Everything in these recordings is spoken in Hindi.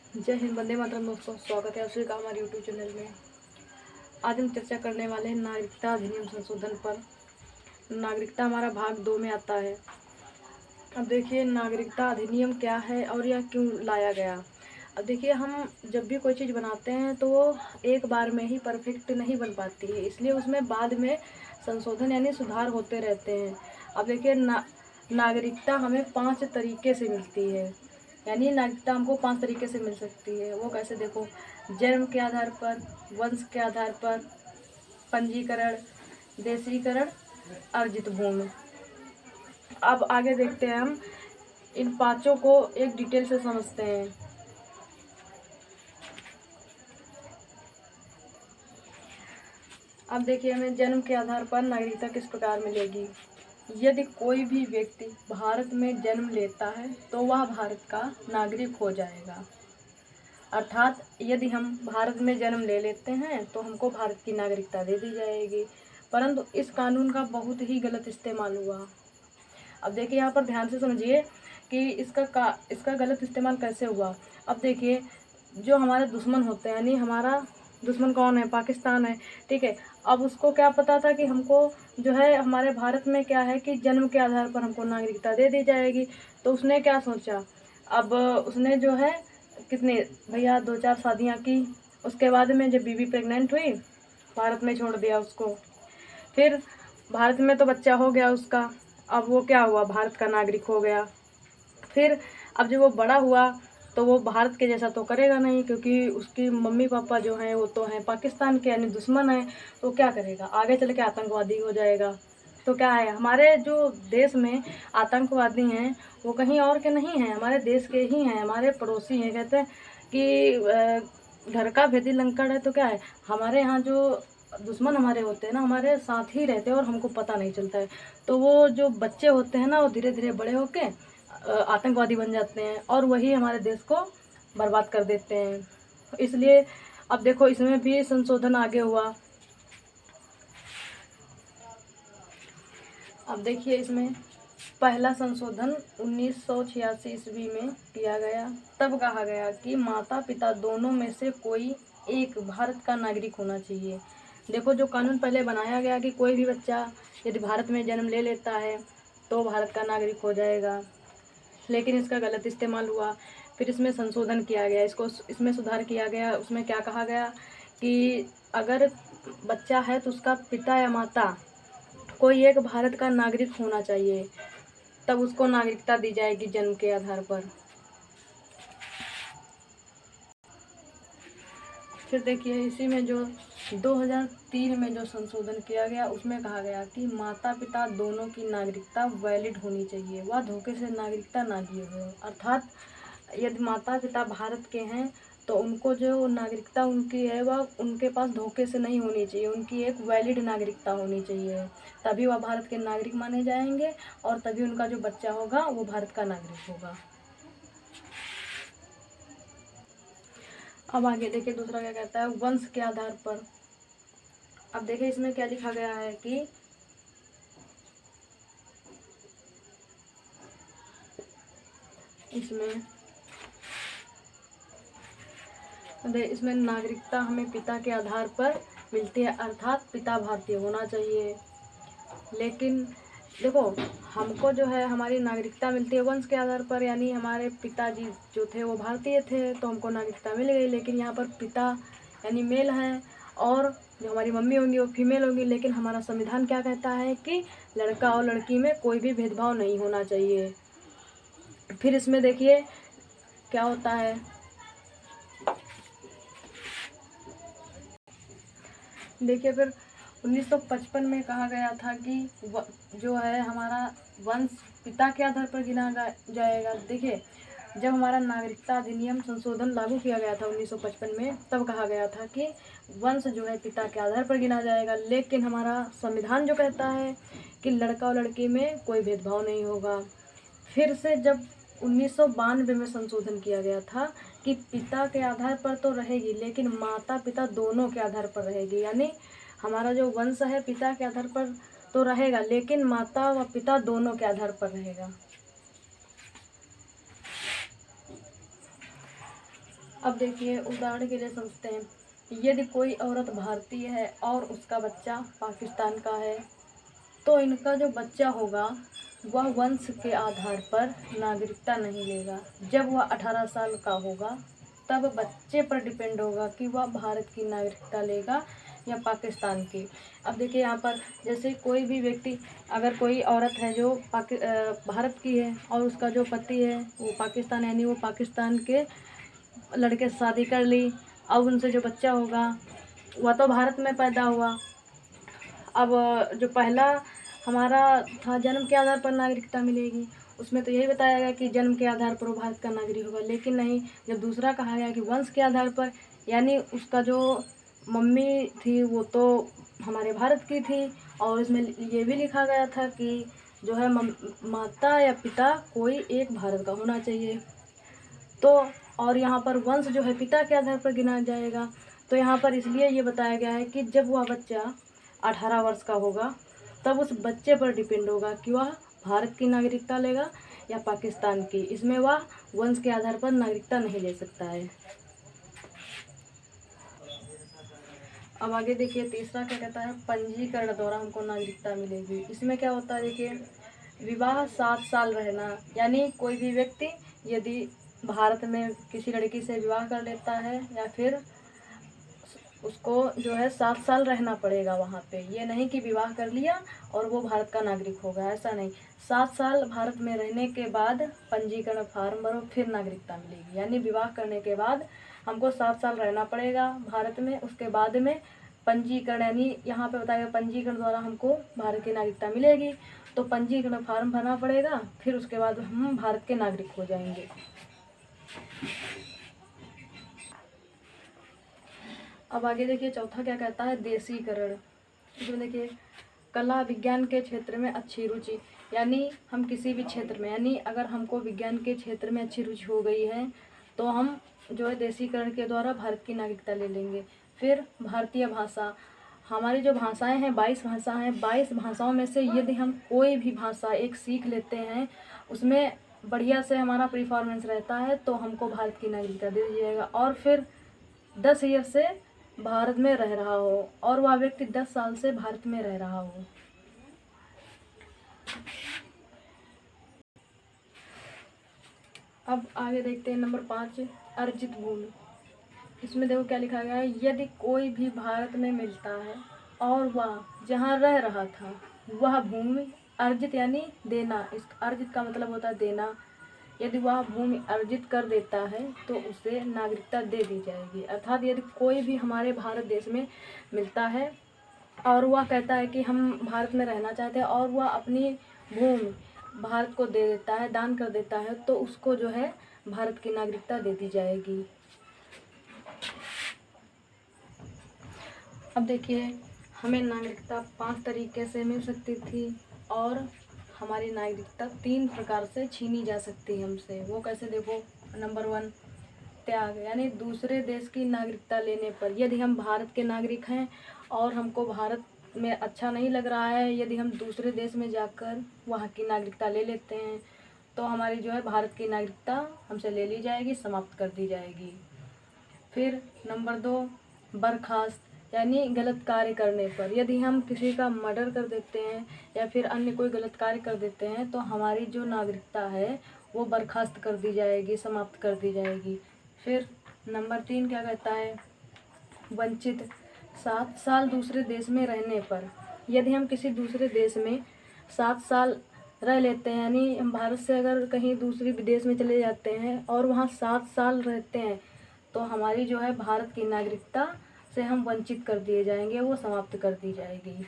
जय हिंद, वंदे मातरम। दोस्तों, स्वागत है आप सभी का हमारे यूट्यूब चैनल में। आज हम चर्चा करने वाले हैं नागरिकता अधिनियम संशोधन पर। नागरिकता हमारा भाग 2 में आता है। अब देखिए, नागरिकता अधिनियम क्या है और यह क्यों लाया गया। अब देखिए, हम जब भी कोई चीज़ बनाते हैं तो वो एक बार में ही परफेक्ट नहीं बन पाती है, इसलिए उसमें बाद में संशोधन यानी सुधार होते रहते हैं। अब देखिए, नागरिकता हमें 5 तरीके से मिलती है, यानी नागरिकता हमको 5 तरीके से मिल सकती है। वो कैसे, देखो, जन्म के आधार पर, वंश के आधार पर, पंजीकरण, देशीकरण, अर्जित भूमि। अब आगे देखते हैं, हम इन पांचों को एक डिटेल से समझते हैं। अब देखिए, हमें जन्म के आधार पर नागरिकता किस प्रकार मिलेगी। यदि कोई भी व्यक्ति भारत में जन्म लेता है तो वह भारत का नागरिक हो जाएगा। अर्थात यदि हम भारत में जन्म ले लेते हैं तो हमको भारत की नागरिकता दे दी जाएगी। परंतु इस कानून का बहुत ही गलत इस्तेमाल हुआ। अब देखिए, यहाँ पर ध्यान से समझिए कि इसका गलत इस्तेमाल कैसे हुआ। अब देखिए, जो हमारे दुश्मन होते हैं, यानी हमारा दुश्मन कौन है, पाकिस्तान है, ठीक है। अब उसको क्या पता था कि हमको जो है हमारे भारत में क्या है कि जन्म के आधार पर हमको नागरिकता दे दी जाएगी। तो उसने क्या सोचा, अब उसने जो है कितने भैया 2-4 शादियाँ की। उसके बाद में जब बीवी प्रेग्नेंट हुई, भारत में छोड़ दिया उसको। फिर भारत में तो बच्चा हो गया उसका, अब वो क्या हुआ, भारत का नागरिक हो गया। फिर अब जब वो बड़ा हुआ तो वो भारत के जैसा तो करेगा नहीं, क्योंकि उसकी मम्मी पापा जो हैं वो तो हैं पाकिस्तान के, यानी दुश्मन हैं। तो क्या करेगा, आगे चल के आतंकवादी हो जाएगा। तो क्या है, हमारे जो देश में आतंकवादी हैं वो कहीं और के नहीं हैं, हमारे देश के ही हैं, हमारे पड़ोसी हैं। कहते हैं कि घर का भेदी लंकड़ है। तो क्या है, हमारे यहाँ जो दुश्मन हमारे होते हैं ना, हमारे साथ ही रहते हैं और हमको पता नहीं चलता है। तो वो जो बच्चे होते हैं ना, वो धीरे धीरे बड़े होके आतंकवादी बन जाते हैं और वही हमारे देश को बर्बाद कर देते हैं। इसलिए अब देखो, इसमें भी संशोधन आगे हुआ। अब देखिए, इसमें पहला संशोधन 1986 ईस्वी में किया गया। तब कहा गया कि माता पिता दोनों में से कोई एक भारत का नागरिक होना चाहिए। देखो, जो कानून पहले बनाया गया कि कोई भी बच्चा यदि भारत में जन्म ले लेता है तो भारत का नागरिक हो जाएगा, लेकिन इसका गलत इस्तेमाल हुआ। फिर इसमें संशोधन किया गया, इसमें सुधार किया गया। उसमें क्या कहा गया कि अगर बच्चा है तो उसका पिता या माता कोई एक भारत का नागरिक होना चाहिए, तब उसको नागरिकता दी जाएगी जन्म के आधार पर। फिर देखिए, इसी में जो 2003 में जो संशोधन किया गया, उसमें कहा गया कि माता पिता दोनों की नागरिकता वैलिड होनी चाहिए, वह धोखे से नागरिकता ना दिए हुए। अर्थात यदि माता पिता भारत के हैं तो उनको जो नागरिकता उनकी है वह उनके पास धोखे से नहीं होनी चाहिए, उनकी एक वैलिड नागरिकता होनी चाहिए। तभी वह भारत के नागरिक माने जाएंगे और तभी उनका जो बच्चा होगा वो भारत का नागरिक होगा। अब आगे देखिए, दूसरा क्या कहता है, वंश के आधार पर। अब देखिए, इसमें क्या लिखा गया है कि इसमें नागरिकता हमें पिता के आधार पर मिलती है, अर्थात पिता भारतीय होना चाहिए। लेकिन देखो, हमको जो है हमारी नागरिकता मिलती है वंश के आधार पर, यानी हमारे पिताजी जो थे वो भारतीय थे तो हमको नागरिकता मिल गई। लेकिन यहाँ पर पिता यानी मेल है और जो हमारी मम्मी होंगी वो फीमेल होंगी। लेकिन हमारा संविधान क्या कहता है कि लड़का और लड़की में कोई भी भेदभाव नहीं होना चाहिए। फिर इसमें देखिए क्या होता है, देखिए फिर 1955 में कहा गया था कि जो है हमारा वंश पिता के आधार पर गिना जाएगा। देखिए, जब हमारा नागरिकता अधिनियम संशोधन लागू किया गया था 1955 में, तब कहा गया था कि वंश जो है पिता के आधार पर गिना जाएगा। लेकिन हमारा संविधान जो कहता है कि लड़का और लड़की में कोई भेदभाव नहीं होगा। फिर से जब 1992 में संशोधन किया गया था कि पिता के आधार पर तो रहेगी लेकिन माता पिता दोनों के आधार पर रहेगी, यानी हमारा जो वंश है पिता के आधार पर तो रहेगा लेकिन माता व पिता दोनों के आधार पर रहेगा। अब देखिए उदाहरण के लिए समझते हैं, यदि कोई औरत भारतीय है और उसका बच्चा पाकिस्तान का है, तो इनका जो बच्चा होगा वह वंश के आधार पर नागरिकता नहीं लेगा। जब वह 18 साल का होगा तब बच्चे पर डिपेंड होगा कि वह भारत की नागरिकता लेगा या पाकिस्तान की। अब देखिए यहाँ पर जैसे कोई भी व्यक्ति, अगर कोई औरत है जो भारत की है और उसका जो पति है वो पाकिस्तान, यानी वो पाकिस्तान के लड़के से शादी कर ली, अब उनसे जो बच्चा होगा वह तो भारत में पैदा हुआ। अब जो पहला हमारा था जन्म के आधार पर नागरिकता मिलेगी, उसमें तो यही बताया गया कि जन्म के आधार पर वो भारत का नागरिक होगा। लेकिन नहीं, जब दूसरा कहा गया कि वंश के आधार पर, यानी उसका जो मम्मी थी वो तो हमारे भारत की थी, और इसमें ये भी लिखा गया था कि जो है माता या पिता कोई एक भारत का होना चाहिए। तो और यहाँ पर वंश जो है पिता के आधार पर गिना जाएगा। तो यहाँ पर इसलिए ये बताया गया है कि जब वह बच्चा 18 वर्ष का होगा तब उस बच्चे पर डिपेंड होगा कि वह भारत की नागरिकता लेगा या पाकिस्तान की। इसमें वह वंश के आधार पर नागरिकता नहीं ले सकता है। अब आगे देखिए तीसरा क्या कहता है, पंजीकरण द्वारा हमको नागरिकता मिलेगी। इसमें क्या होता है, देखिए विवाह 7 साल रहना, यानी कोई भी व्यक्ति यदि भारत में किसी लड़की से विवाह कर लेता है या फिर उसको जो है 7 साल रहना पड़ेगा वहाँ पे। ये नहीं कि विवाह कर लिया और वो भारत का नागरिक होगा, ऐसा नहीं। 7 साल भारत में रहने के बाद पंजीकरण फार्म भरो, फिर नागरिकता मिलेगी। यानी विवाह करने के बाद हमको 7 साल रहना पड़ेगा भारत में, उसके बाद में पंजीकरण, यानी यहाँ पे बताया गया पंजीकरण द्वारा हमको भारत की नागरिकता मिलेगी। तो पंजीकरण फार्म भरना पड़ेगा, फिर उसके बाद हम भारत के नागरिक हो जाएंगे। अब आगे देखिए चौथा क्या कहता है, देशीकरण। इसमें देखिए कला विज्ञान के क्षेत्र में अच्छी रुचि, यानी हम किसी भी क्षेत्र में, यानी अगर हमको विज्ञान के क्षेत्र में अच्छी रुचि हो गई है तो हम जो है देशीकरण के द्वारा भारत की नागरिकता ले लेंगे। फिर भारतीय भाषा, हमारी जो भाषाएं हैं 22 भाषा हैं, 22 भाषाओं में से यदि हम कोई भी भाषा एक सीख लेते हैं, उसमें बढ़िया से हमारा परफॉर्मेंस रहता है, तो हमको भारत की नागरिकता दे दी जाएगा। और फिर 10 ईयर से भारत में रह रहा हो और वह व्यक्ति 10 साल से भारत में रह रहा हो। अब आगे देखते हैं नंबर 5, अर्जित भूमि। इसमें देखो क्या लिखा गया है, यदि कोई भी भारत में मिलता है और वह जहाँ रह रहा था वह भूमि अर्जित, यानी देना, इस अर्जित का मतलब होता है देना, यदि वह भूमि अर्जित कर देता है तो उसे नागरिकता दे दी जाएगी। अर्थात यदि कोई भी हमारे भारत देश में मिलता है और वह कहता है कि हम भारत में रहना चाहते हैं और वह अपनी भूमि भारत को दे देता है, दान कर देता है, तो उसको जो है भारत की नागरिकता दे दी जाएगी। अब देखिए हमें नागरिकता 5 तरीके से मिल सकती थी और हमारी नागरिकता 3 प्रकार से छीनी जा सकती है हमसे। वो कैसे, देखो नंबर 1 त्याग, यानी दूसरे देश की नागरिकता लेने पर यदि हम भारत के नागरिक हैं और हमको भारत में अच्छा नहीं लग रहा है, यदि हम दूसरे देश में जाकर वहाँ की नागरिकता ले लेते हैं तो हमारी जो है भारत की नागरिकता हमसे ले ली जाएगी, समाप्त कर दी जाएगी। फिर नंबर 2 बर्खास्त, यानी गलत कार्य करने पर, यदि हम किसी का मर्डर कर देते हैं या फिर अन्य कोई गलत कार्य कर देते हैं तो हमारी जो नागरिकता है वो बर्खास्त कर दी जाएगी, समाप्त कर दी जाएगी। फिर नंबर 3 क्या कहता है, वंचित, 7 साल दूसरे देश में रहने पर, यदि हम किसी दूसरे देश में 7 साल रह लेते हैं, यानी हम भारत से अगर कहीं दूसरी विदेश में चले जाते हैं और वहाँ 7 साल रहते हैं तो हमारी जो है भारत की नागरिकता से हम वंचित कर दिए जाएंगे, वो समाप्त कर दी जाएगी।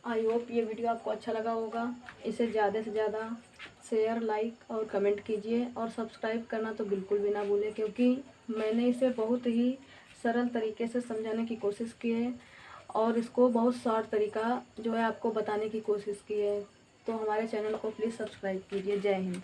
आई होप ये वीडियो आपको अच्छा लगा होगा। इसे ज़्यादा से ज़्यादा शेयर, लाइक और कमेंट कीजिए और सब्सक्राइब करना तो बिल्कुल भी ना भूलें, क्योंकि मैंने इसे बहुत ही सरल तरीके से समझाने की कोशिश की है और इसको बहुत शॉर्ट तरीका जो है आपको बताने की कोशिश की है। तो हमारे चैनल को प्लीज़ सब्सक्राइब कीजिए। जय हिंद।